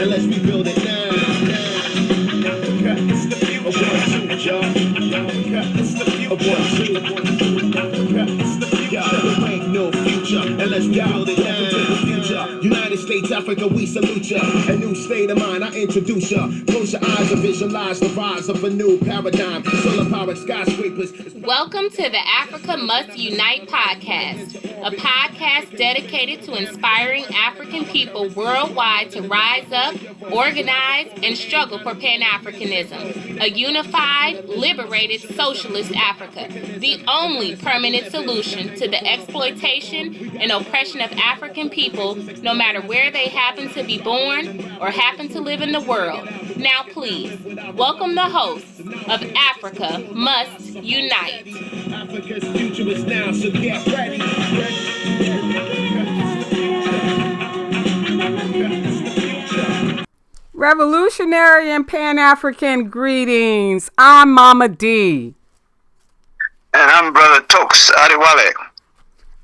Unless we build it now. United States, Africa, we salute ya. A new state of mind, I introduce ya. Close your eyes and visualize the rise of a new paradigm. Solar powered skyscrapers. Welcome to the Africa Must Unite podcast, a podcast dedicated to inspiring African people worldwide to rise up, organize, and struggle for Pan-Africanism, a unified, liberated, socialist Africa, the only permanent solution to the exploitation and oppression of African people, no matter where they happen to be born or happen to live in the world. Now please, welcome the hosts of Africa Must Unite. Africa's future is now, so get ready. Revolutionary and Pan-African greetings. I'm Mama D. And I'm Brother Tokes Adiwale.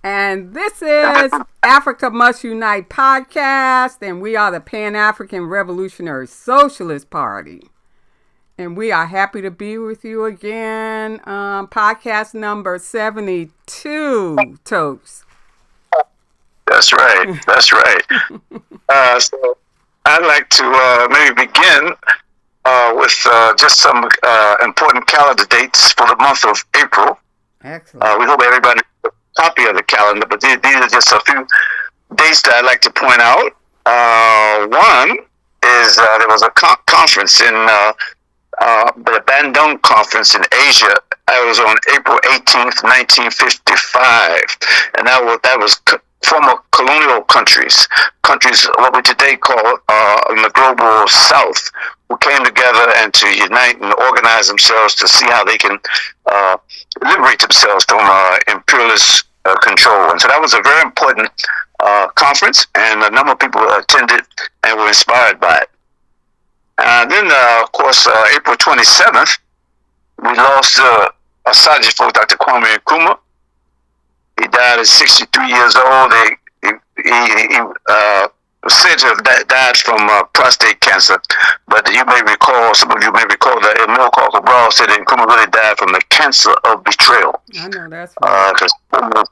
And this is Africa Must Unite podcast, and we are the Pan-African Revolutionary Socialist Party. And we are happy to be with you again. Podcast number 72, Tokes. That's right. That's right. So I'd like to maybe begin with just some important calendar dates for the month of April. Excellent. We hope everybody has a copy of the calendar, but these are just a few dates that I'd like to point out. One is there was a conference in the Bandung Conference in Asia. I was on April 18th, 1955, and that was former colonial countries what we today call in the global South, who came together and to unite and organize themselves to see how they can liberate themselves from imperialist control. And so that was a very important conference, and a number of people attended and were inspired by it. Then, of course, April 27th, we lost a sergeant for Dr. Kwame Nkrumah. He died at 63 years old. He was said to have died from prostate cancer, but some of you may recall that Emil Cabral said that Nkrumah really died from the cancer of betrayal. I know that's right. Because people,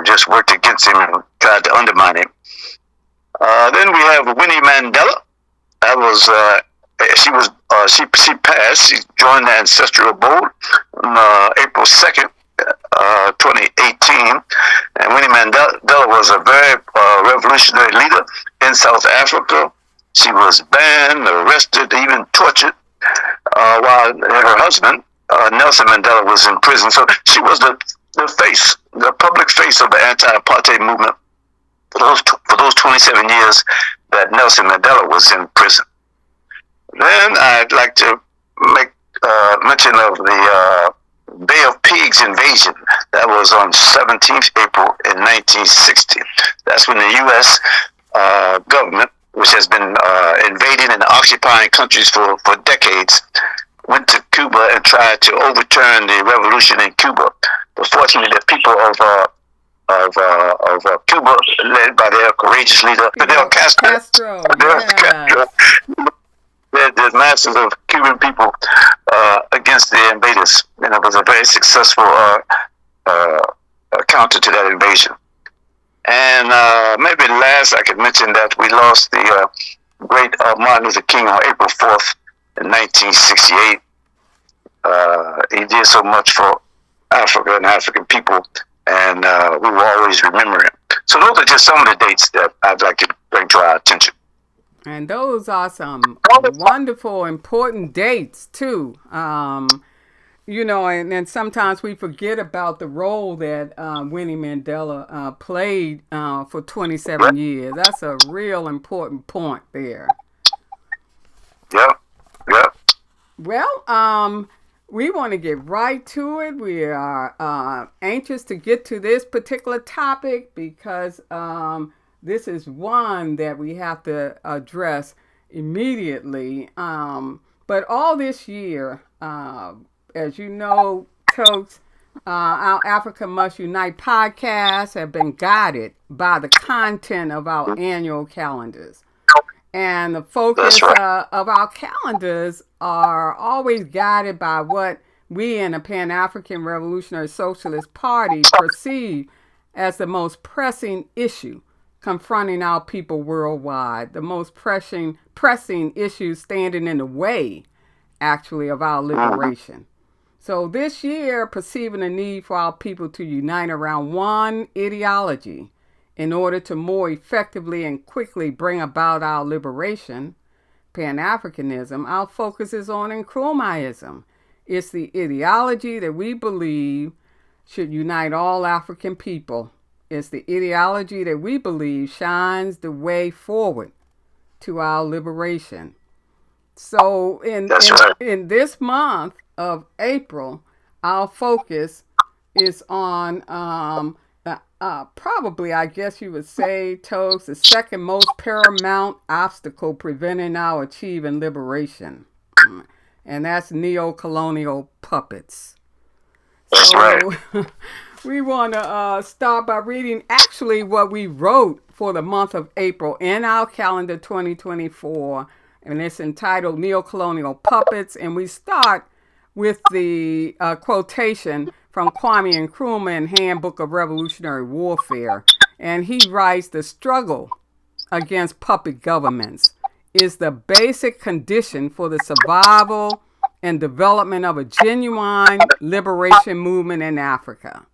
just worked against him and tried to undermine him. Then we have Winnie Mandela. That was she passed. She joined the ancestral abode on April 2nd, 2018. And Winnie Mandela was a very revolutionary leader in South Africa. She was banned, arrested, even tortured, while her husband Nelson Mandela was in prison. So she was the public face of the anti-apartheid movement for those 27 years that Nelson Mandela was in prison. Then I'd like to make mention of the Bay of Pigs invasion. That was on 17th April in 1960. That's when the U.S. Government, which has been invading and occupying countries for decades, went to Cuba and tried to overturn the revolution in Cuba. But fortunately, the people of Cuba, led by their courageous leader, Fidel Castro. The masses of Cuban people against the invaders. And it was a very successful counter to that invasion. And maybe last I could mention that we lost the great Martin Luther King on April 4th in 1968. He did so much for Africa and African people, and we will always remember him. So those are just some of the dates that I'd like to bring to our attention. And those are some wonderful, important dates, too. And sometimes we forget about the role that Winnie Mandela played for 27 years. That's a real important point there. Yeah. Well, we want to get right to it. We are anxious to get to this particular topic because this is one that we have to address immediately. But all this year, as you know, Tokes, Our Africa Must Unite podcasts have been guided by the content of our annual calendars. And the focus of our calendars are always guided by what we in the Pan-African Revolutionary Socialist Party perceive as the most pressing issue confronting our people worldwide, the most pressing issues standing in the way, actually, of our liberation. So this year, perceiving the need for our people to unite around one ideology in order to more effectively and quickly bring about our liberation, Pan-Africanism, our focus is on Nkrumaism. It's the ideology that we believe should unite all African people. It's the ideology that we believe shines the way forward to our liberation. So in this month of April, our focus is on probably, I guess you would say, Toes, the second most paramount obstacle preventing our achieving liberation. And that's neo-colonial puppets. That's so right. We want to start by reading actually what we wrote for the month of April in our calendar 2024. And it's entitled Neo-Colonial Puppets. And we start with the quotation from Kwame Nkrumah in Handbook of Revolutionary Warfare. And he writes, "The struggle against puppet governments is the basic condition for the survival and development of a genuine liberation movement in Africa.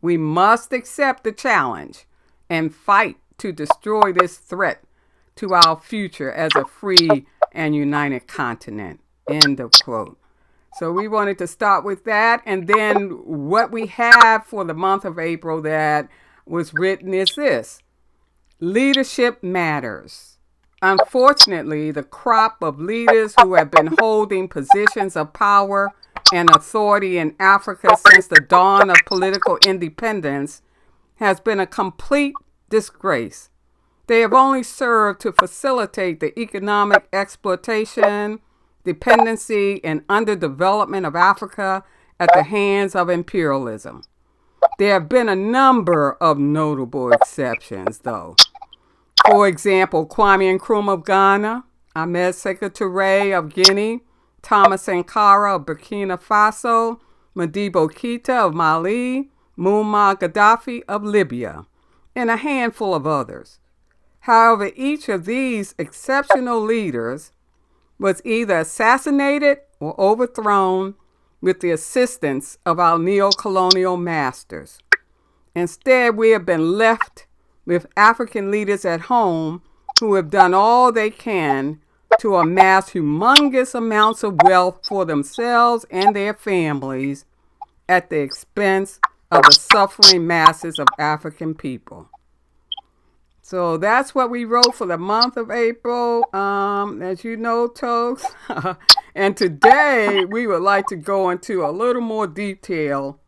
We must accept the challenge and fight to destroy this threat to our future as a free and united continent." End of quote. So we wanted to start with that. And then what we have for the month of April that was written is this: leadership matters. Unfortunately, the crop of leaders who have been holding positions of power and authority in Africa since the dawn of political independence has been a complete disgrace. They have only served to facilitate the economic exploitation, dependency, and underdevelopment of Africa at the hands of imperialism. There have been a number of notable exceptions, though. For example, Kwame Nkrumah of Ghana, Ahmed Sékou Touré of Guinea, Thomas Sankara of Burkina Faso, Modibo Keïta of Mali, Muammar Gaddafi of Libya, and a handful of others. However, each of these exceptional leaders was either assassinated or overthrown with the assistance of our neo-colonial masters. Instead, we have been left with African leaders at home who have done all they can to amass humongous amounts of wealth for themselves and their families at the expense of the suffering masses of African people. So that's what we wrote for the month of April, as you know, Toes. And today we would like to go into a little more detail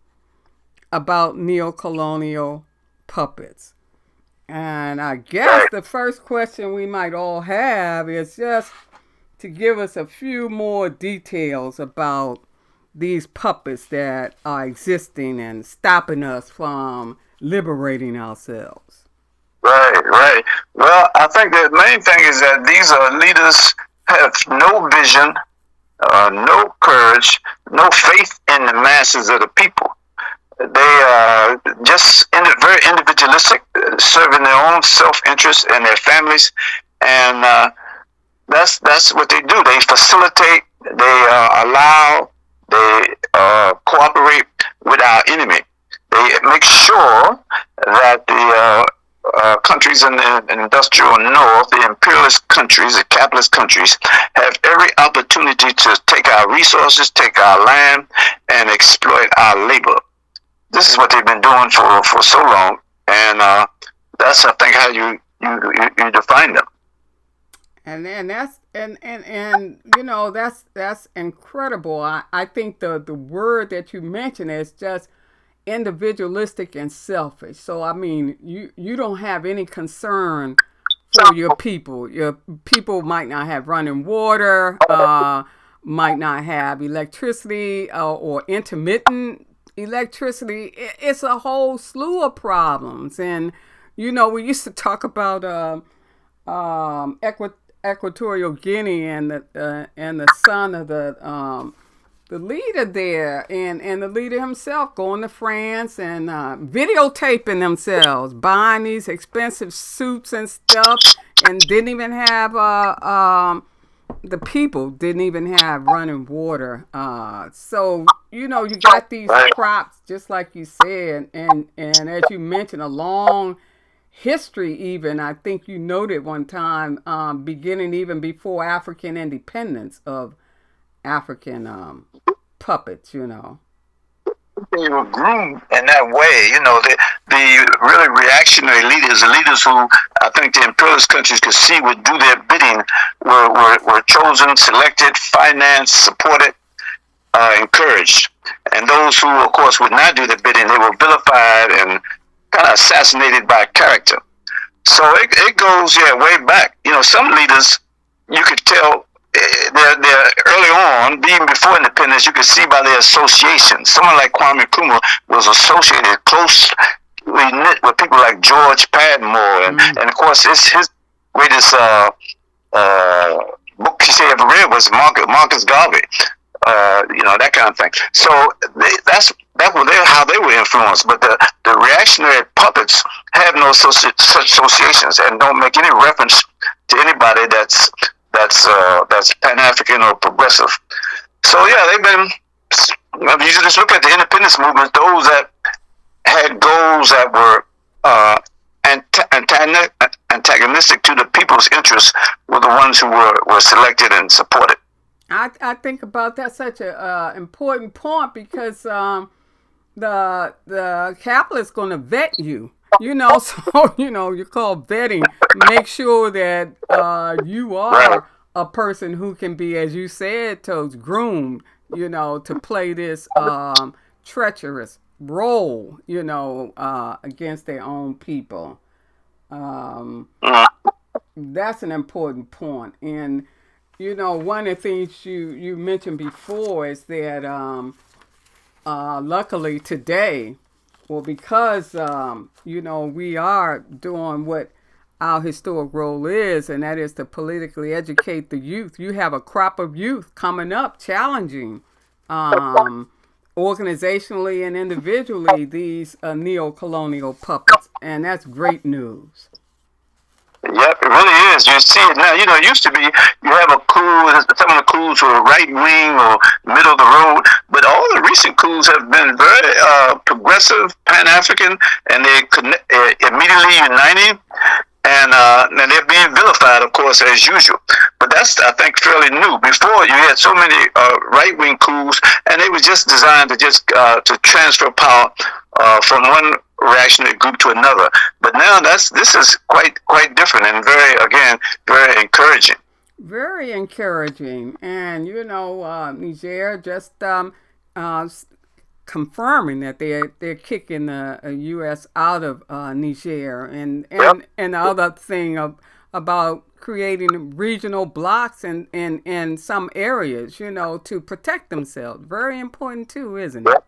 about neo-colonial puppets. And I guess the first question we might all have is just to give us a few more details about these puppets that are existing and stopping us from liberating ourselves. Right. Well, I think the main thing is that these are leaders have no vision, no courage, no faith in the masses of the people. They are just very individualistic, serving their own self-interest and their families, and that's what they do. They facilitate, they allow, they cooperate with our enemy. They make sure that the countries in the industrial north, the imperialist countries, the capitalist countries, have every opportunity to take our resources, take our land, and exploit our labor. This is what they've been doing for so long, and that's, I think, how you define them. And that's you know, that's incredible. I think the word that you mentioned is just individualistic and selfish. So I mean, you don't have any concern for your people. Your people might not have running water, might not have electricity or intermittent electricity. It's a whole slew of problems. And, you know, we used to talk about Equatorial Guinea and the son of the leader there, and the leader himself going to France and videotaping themselves, buying these expensive suits and stuff, and didn't even have the people didn't even have running water. So you know, you got these crops, just like you said, and as you mentioned, a long history. Even I think you noted one time, beginning even before African independence, of African puppets, you know. They were groomed in that way, you know. The really reactionary leaders, the leaders who I think the imperialist countries could see would do their bidding, were chosen, selected, financed, supported, encouraged. And those who, of course, would not do the bidding, they were vilified and kind of assassinated by character. So it goes, way back. You know, some leaders, you could tell, they're early on, even before independence, you could see by their associations. Someone like Kwame Nkrumah was associated closely knit with people like George Padmore, and of course, his greatest book he ever read was Marcus Garvey. You know, that kind of thing. So that's how they were influenced. But the reactionary puppets have no such associations and don't make any reference to anybody that's Pan-African or progressive. So they've been. If you just look at the independence movement, those that had goals that were antagonistic to the people's interests were the ones who were selected and supported. I think about that such a important point, because the capitalist going to vet you. You know, so, you know, you call vetting. Make sure that you are a person who can be, as you said, Toads, groomed, you know, to play this treacherous role, you know, against their own people. That's an important point. And, you know, one of the things you mentioned before is that luckily today, well, because, you know, we are doing what our historic role is, and that is to politically educate the youth. You have a crop of youth coming up challenging organizationally and individually these neo-colonial puppets, and that's great news. Yep, it really is. You see it now. You know, it used to be you have a coup, some of the coups were right wing or middle of the road, but all the recent coups have been very progressive, Pan-African, and they're immediately uniting, and they're being vilified, of course, as usual. But that's, I think, fairly new. Before, you had so many right-wing coups, and they were just designed to to transfer power from one reactionary group to another. But now this is quite different and very encouraging. Very encouraging. And you know, Niger just confirming that they're kicking the U.S. out of Niger, and the other thing about creating regional blocks in some areas, you know, to protect themselves. Very important too, isn't it?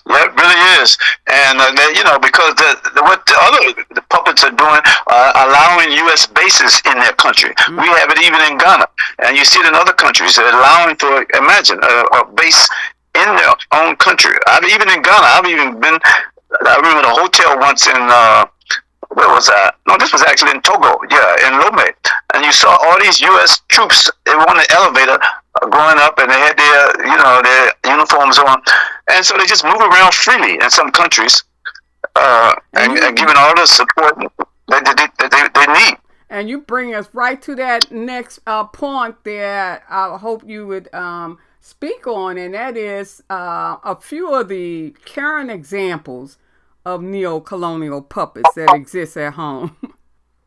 Yeah, it really is, and you know, because what the puppets are doing, allowing U.S. bases in their country. We have it even in Ghana, and you see it in other countries. They're allowing for, imagine, a base in their own country. Even in Ghana, I've even been. I remember the hotel once in where was that? No, this was actually in Togo. Yeah, in Lomé, and you saw all these U.S. troops. They were on the elevator going up, and they had their uniforms on, and so they just move around freely in some countries, and giving all the support that they need. And you bring us right to that next point that I hope you would speak on, and that is a few of the current examples of neo-colonial puppets that exist at home.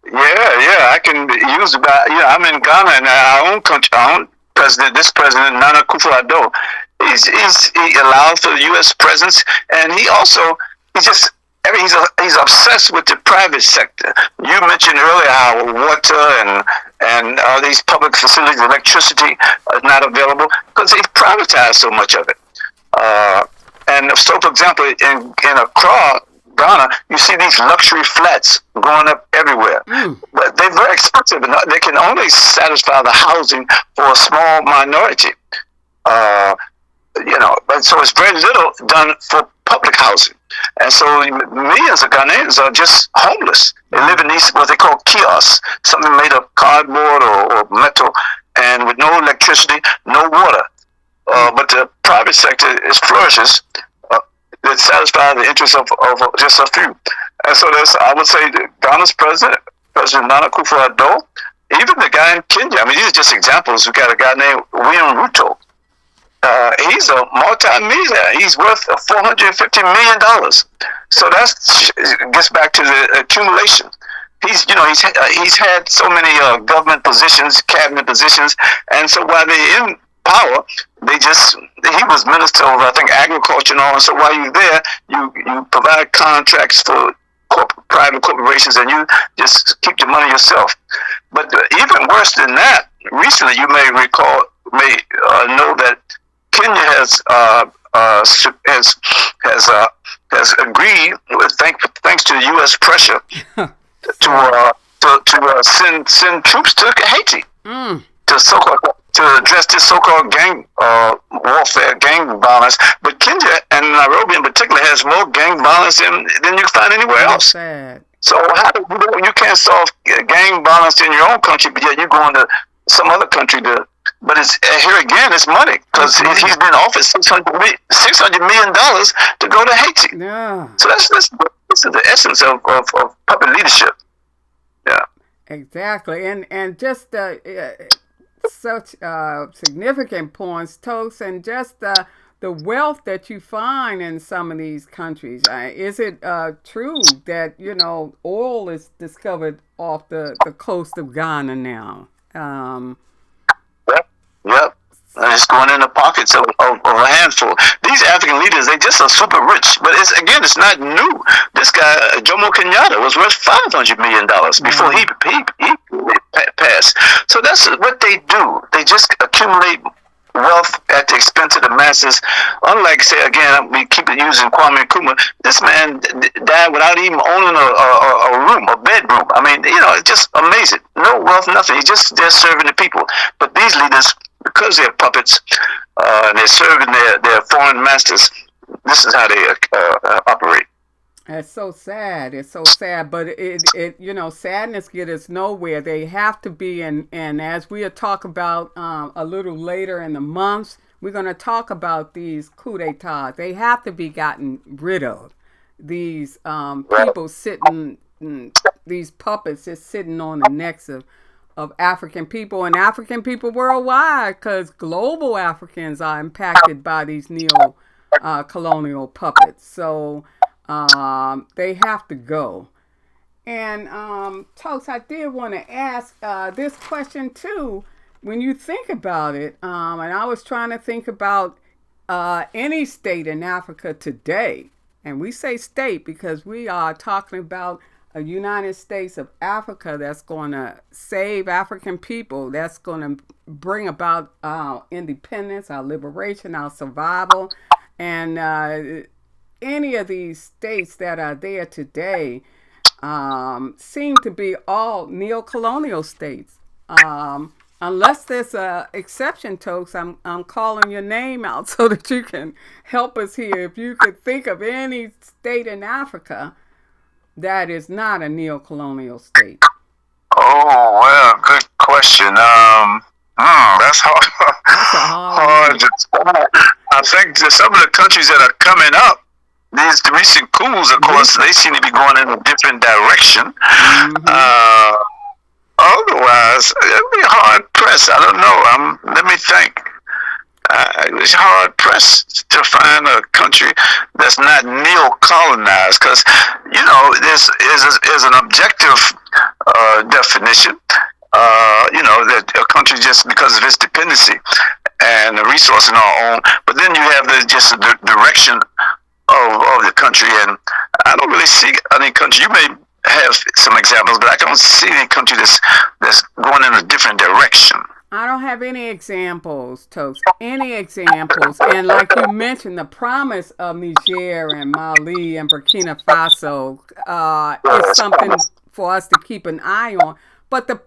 Yeah, I can use about. I'm in Ghana, and our own country, this president Nana Akufo-Addo, he allowed for the U.S. presence, and he's obsessed with the private sector. You mentioned earlier how water and all these public facilities, electricity, is not available because they privatized so much of it. And so, for example, in Accra, Ghana, you see these luxury flats going up everywhere. But they're very expensive, and they can only satisfy the housing for a small minority. But so it's very little done for public housing. And so millions of Ghanaians are just homeless. They live in these, what they call kiosks, something made of cardboard or metal, and with no electricity, no water. But the private sector flourishes that satisfy the interests of just a few. And so I would say, Ghana's President Nana Akufo-Addo, even the guy in Kenya, I mean, these are just examples. We got a guy named William Ruto. He's a multi-millionaire. He's worth $450 million. So that gets back to the accumulation. He's had so many government positions, cabinet positions, and so while they're in power, he was minister of, I think, agriculture and all. And so while you're there, you provide contracts for private corporations, and you just keep the money yourself. But even worse than that, recently you may know that Kenya has agreed, thanks to U.S. pressure, to send troops to Haiti to address this so-called gang warfare, gang violence. But Kenya and Nairobi in particular has more gang violence than you can find anywhere else. Sad. So how do you can't solve gang violence in your own country, but yet you're going to some other country to. But it's here again. It's money, because he's been offered $600 million to go to Haiti. Yeah. So this is the essence of public leadership. Yeah. Exactly, and just such significant points, Toast, and just the wealth that you find in some of these countries. Is it true that oil is discovered off the coast of Ghana now? Yep. And it's going in the pockets of a handful. These African leaders, they just are super rich. But it's not new. This guy, Jomo Kenyatta, was worth $500 million before he passed. So that's what they do. They just accumulate wealth at the expense of the masses. Unlike, say, again, we keep using Kwame Nkrumah. This man died without even owning a bedroom. I mean, it's just amazing. No wealth, nothing. He's just there serving the people. But these leaders, because they're puppets, and they're serving their foreign masters, this is how they operate. It's so sad. It's so sad. But it sadness gets us nowhere. They have to be, and as we'll talk about a little later in the months, we're going to talk about these coups d'etat. They have to be gotten rid of. These people sitting, these puppets just sitting on the necks of African people and African people worldwide, because global Africans are impacted by these neo-colonial puppets. So they have to go. And Toast, I did want to ask this question too. When you think about it, and I was trying to think about any state in Africa today, and we say state because we are talking about a United States of Africa that's going to save African people, that's going to bring about our independence, our liberation, our survival. And any of these states that are there today seem to be all neo-colonial states. Unless there's an exception, Toast, I'm calling your name out so that you can help us here. If you could think of any state in Africa that is not a neo-colonial state. Oh, well, good question. That's hard. I think some of the countries that are coming up, these recent coups, of course, they seem to be going in a different direction. Otherwise, it'd be hard pressed. I don't know. Let me think. It's hard pressed to find a country that's not neo-colonized, because there's an objective definition. That a country, just because of its dependency and the resources and our own, but then you have the direction of the country, and I don't really see any country. You may have some examples, but I don't see any country that's going in a different direction. I don't have any examples, Tokes. Any examples. And like you mentioned, the promise of Niger and Mali and Burkina Faso is something for us to keep an eye on. But the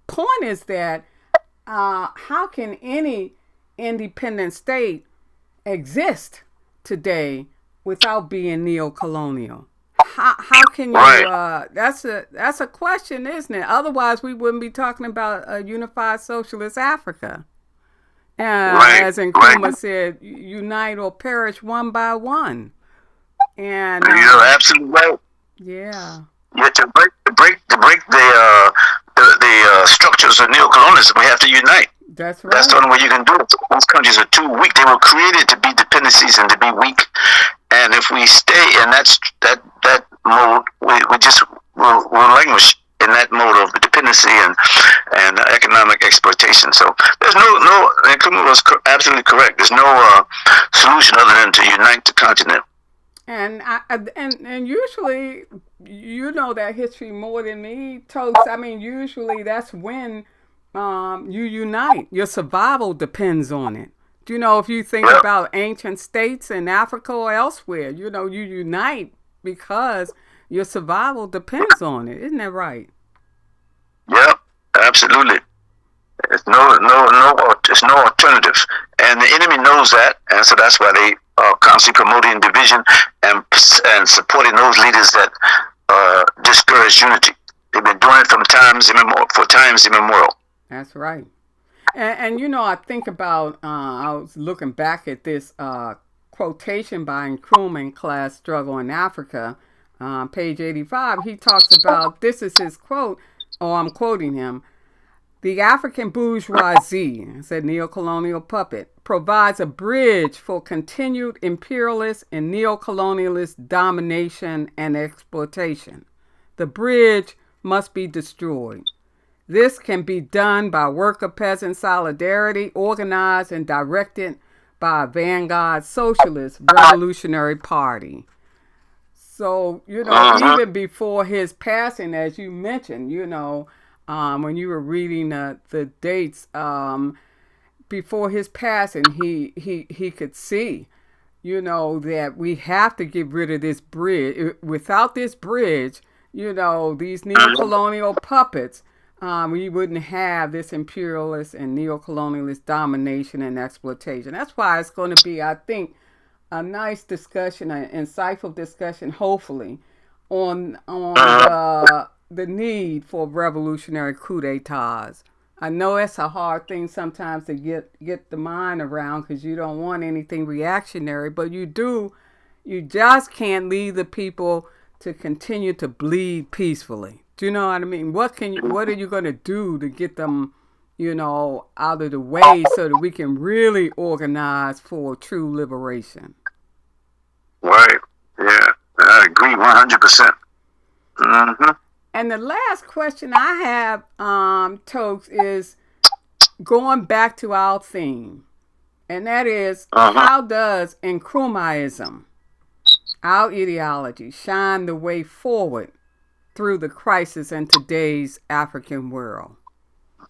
point is that how can any independent state exist today without being neo-colonial? How can you? That's a question, isn't it? Otherwise, we wouldn't be talking about a unified socialist Africa. As Nkrumah said, unite or perish one by one. And you're absolutely right. Yeah. Yeah, to break the structures of neocolonialism, we have to unite. That's right. That's the only way you can do it. Those countries are too weak. They were created to be dependencies and to be weak. And if we stay in that mode, we just will languish in that mode of dependency and economic exploitation. So there's no. Nkrumah was absolutely correct. There's no solution other than to unite the continent. And usually, you know that history more than me, Toast. I mean, usually that's when you unite. Your survival depends on it. You know, if you think about ancient states in Africa or elsewhere, you know, you unite because your survival depends on it. Isn't that right? Yeah, absolutely. There's no alternative, and the enemy knows that, and so that's why they are constantly promoting division and supporting those leaders that discourage unity. They've been doing it for times immemorial. That's right. And you know, I think about, I was looking back at this quotation by Nkrumah in Class Struggle in Africa, page 85. He talks about, this is his quote, or I'm quoting him, "The African bourgeoisie," said neocolonial puppet, "provides a bridge for continued imperialist and neocolonialist domination and exploitation. The bridge must be destroyed. This can be done by worker-peasant solidarity, organized and directed by a vanguard socialist revolutionary party." So, you know, even before his passing, as you mentioned, you know, when you were reading the dates, before his passing, he could see, you know, that we have to get rid of this bridge. Without this bridge, you know, these neo-colonial puppets, we wouldn't have this imperialist and neo-colonialist domination and exploitation. That's why it's going to be, I think, a nice discussion, an insightful discussion, hopefully, on the need for revolutionary coup d'etats. I know it's a hard thing sometimes to get the mind around because you don't want anything reactionary, but you just can't leave the people to continue to bleed peacefully. Do you know what I mean? What are you going to do to get them, you know, out of the way so that we can really organize for true liberation? Right. Yeah. I agree 100%. Mm-hmm. And the last question I have, Tokes, is going back to our theme. And that is, how does Nkrumaism, our ideology, shine the way forward through the crisis in today's African world?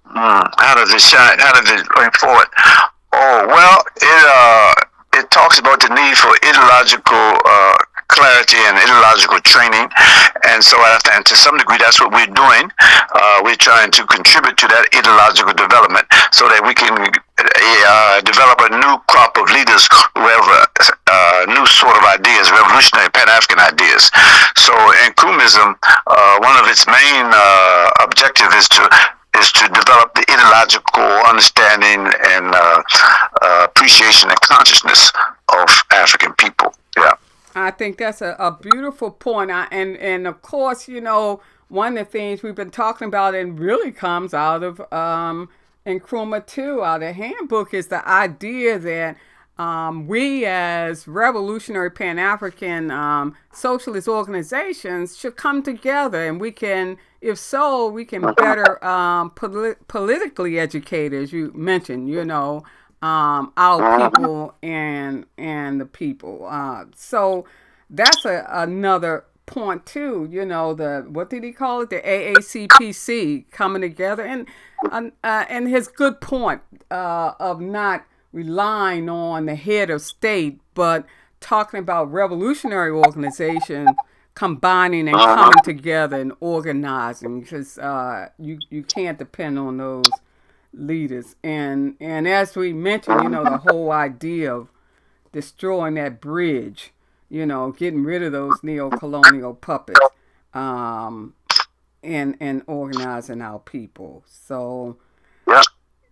How does it shine? How does it going forward? Oh, well, it talks about the need for ideological clarity and ideological training, and so and to some degree that's what we're doing. We're trying to contribute to that ideological development so that we can develop a new crop of leaders who have new sort of ideas, revolutionary Pan-African ideas. So Nkrumaism, one of its main objectives is to develop the ideological understanding and appreciation and consciousness of African people. Yeah. I think that's a beautiful point. And of course, you know, one of the things we've been talking about and really comes out of Nkrumah too, out of the handbook, is the idea that we as revolutionary Pan-African socialist organizations should come together, and we can, if so, we can better politically educate, as you mentioned, you know, our people and the people. So that's another point too. You know, what did he call it? The AACPC coming together, and his good point of not relying on the head of state, but talking about revolutionary organization combining and coming together and organizing, because you can't depend on those leaders. And as we mentioned, you know, the whole idea of destroying that bridge, you know, getting rid of those neo-colonial puppets, and organizing our people. So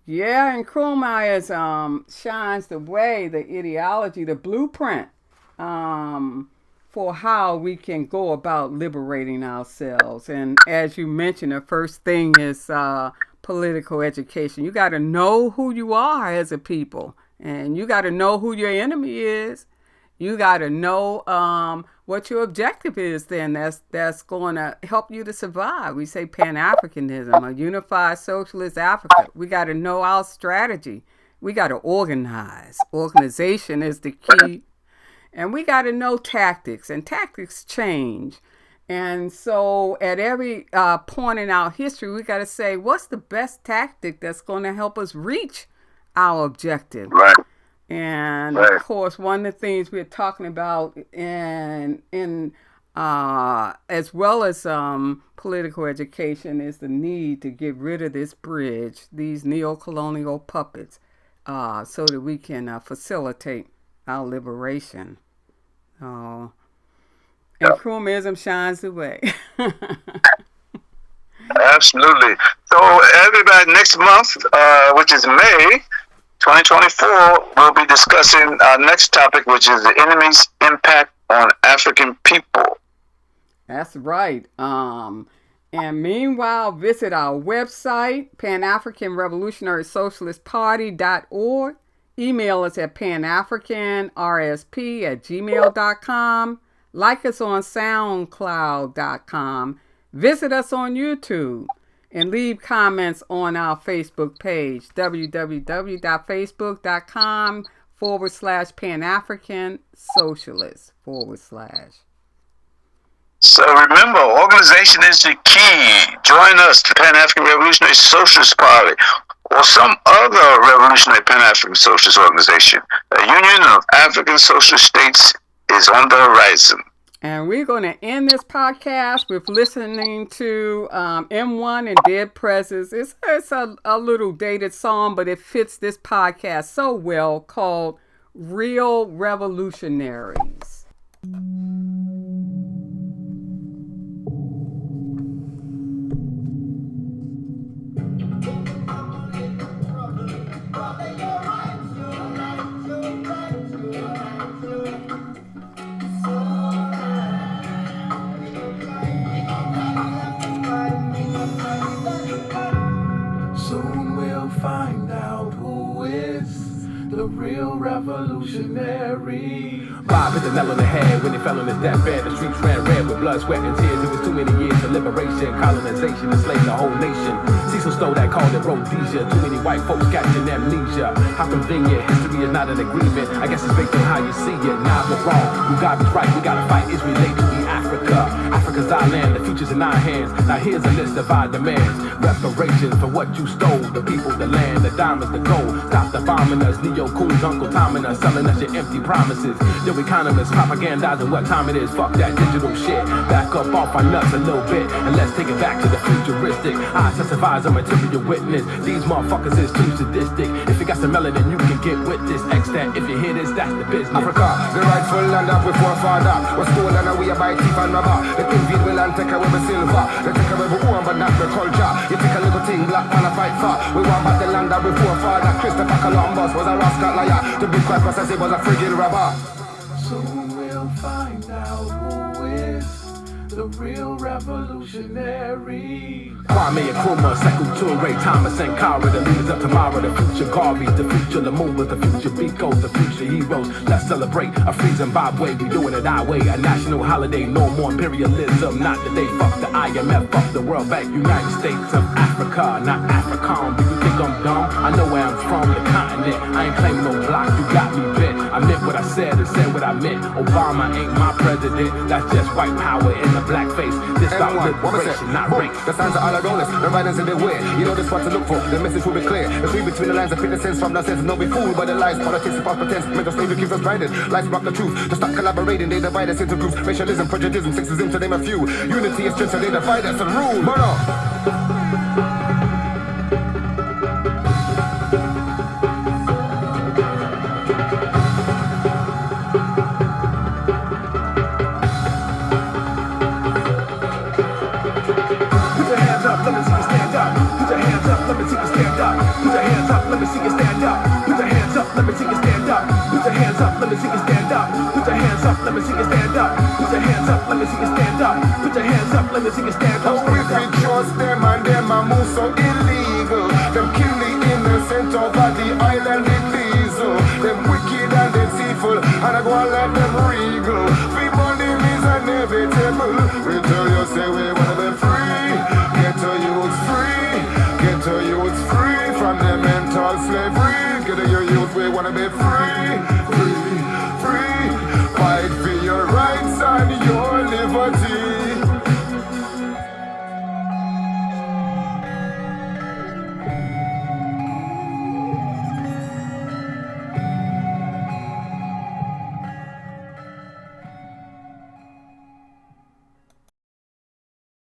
yeah, and Nkrumaism shines the way, the ideology, the blueprint for how we can go about liberating ourselves. And as you mentioned, the first thing is political education. You got to know who you are as a people, and you got to know who your enemy is. You got to know what your objective is. Then that's going to help you to survive. We say Pan-Africanism, a unified socialist Africa. We got to know our strategy. We got to organize. Organization is the key. And we got to know tactics, and tactics change. And so at every point in our history, we got to say, what's the best tactic that's going to help us reach our objective? Right. And of course, one of the things we're talking about in as well as political education is the need to get rid of this bridge, these neo-colonial puppets, so that we can facilitate our liberation. And Nkrumaism shines the way. Absolutely. So everybody, next month, which is May 2024, we'll be discussing our next topic, which is the enemy's impact on African people. That's right. And meanwhile, visit our website, Pan-African Revolutionary Socialist Party.org. Email us at panafricanrsp@gmail.com. Like us on SoundCloud.com. Visit us on YouTube. And leave comments on our Facebook page, www.facebook.com/Pan-African Socialist /. So remember, organization is the key. Join us, the Pan-African Revolutionary Socialist Party, or some other revolutionary Pan-African socialist organization. The Union of African Socialist States is on the horizon. And we're going to end this podcast with listening to M1 and Dead Presidents. It's a little dated song, but it fits this podcast so well, called Real Revolutionaries. Find out who is the real revolutionary. Bob hit the nail on the head when he fell on his deathbed. The streets ran red with blood, sweat, and tears. It was too many years of liberation, colonization, enslaved the whole nation. Cecil stole that, called it Rhodesia. Too many white folks catching amnesia. How convenient, history is not an agreement. I guess it's based on how you see it. Now we're wrong, who got is right, we gotta fight. It's related to the Africa. Africa's our land, the future's in our hands. Now here's a list of our demands. Reparations for what you stole. The people, the land, the diamonds, the gold. Stop the bombing us, Neo-Colonial, Uncle Toming us, selling us your empty promises. Yo, economists propagandizing what time it is. Fuck that digital shit. Back up off our nuts a little bit, and let's take it back to the futuristic. I testify as a material witness. These motherfuckers is too sadistic. If you got some melanin, you can get with this. X that, if you hear this, that's the business. Africa, the rightful land of we forefather. Was stolen away by thief and robber. The invade will and take away the silver. They take away the own, but not the culture. You take a little thing, black man a fight for. We want back the land of we forefather. Christopher Columbus was a rascal liar. To be quite precise, he was a friggin' robber. Soon we'll find out who is the real revolutionary. Kwame Nkrumah, Sekou Toure, Thomas Sankara, the leaders of tomorrow, the future Garveys, the future Lumumba, the future Bikos, the future heroes. Let's celebrate a free Zimbabwe. We doing it our way, a national holiday. No more imperialism, not today. Fuck the IMF, fuck the World Bank. United States of Africa, not African. Do you think I'm dumb? I know where I'm from, the continent. I ain't claiming no block, you got me bit. I I meant what I said and said what I meant. Obama ain't my president. That's just white power in the black face. This about liberation, not race. The signs are all around us. The writers in the way. You know this what to look for. The message will be clear. The read between the lines and pick the sense from nonsense. No be fooled by the lies, politics, and false pretense. Mental slavery keeps us blinded. Lies block the truth. To stop collaborating, they divide us into groups. Racialism, prejudice, sexism, to name a few. Unity is strength, so they divide us and rule. Murder. Let me see you stand up. Put your hands up. Let me see you stand up. Put your hands up. Let me see you stand up. Put your hands up. Let me see you stand up. Put your hands up. Let me see you stand up. Put your hands up. Let me see you stand up. Put your hands up. Let me see you stand up. Put your hands up. Let me see you stand up. Oh, if we trust them and them a move so illegal. Them kill the innocent over the island with diesel. Them wicked and deceitful, and I go and let them regal. Free money is inevitable. We tell you say we wanna be free. Get to youth free. Get to youth free from the mental slavery. Get to your youth, we wanna be free. Free, free. Fight for your rights and your liberty.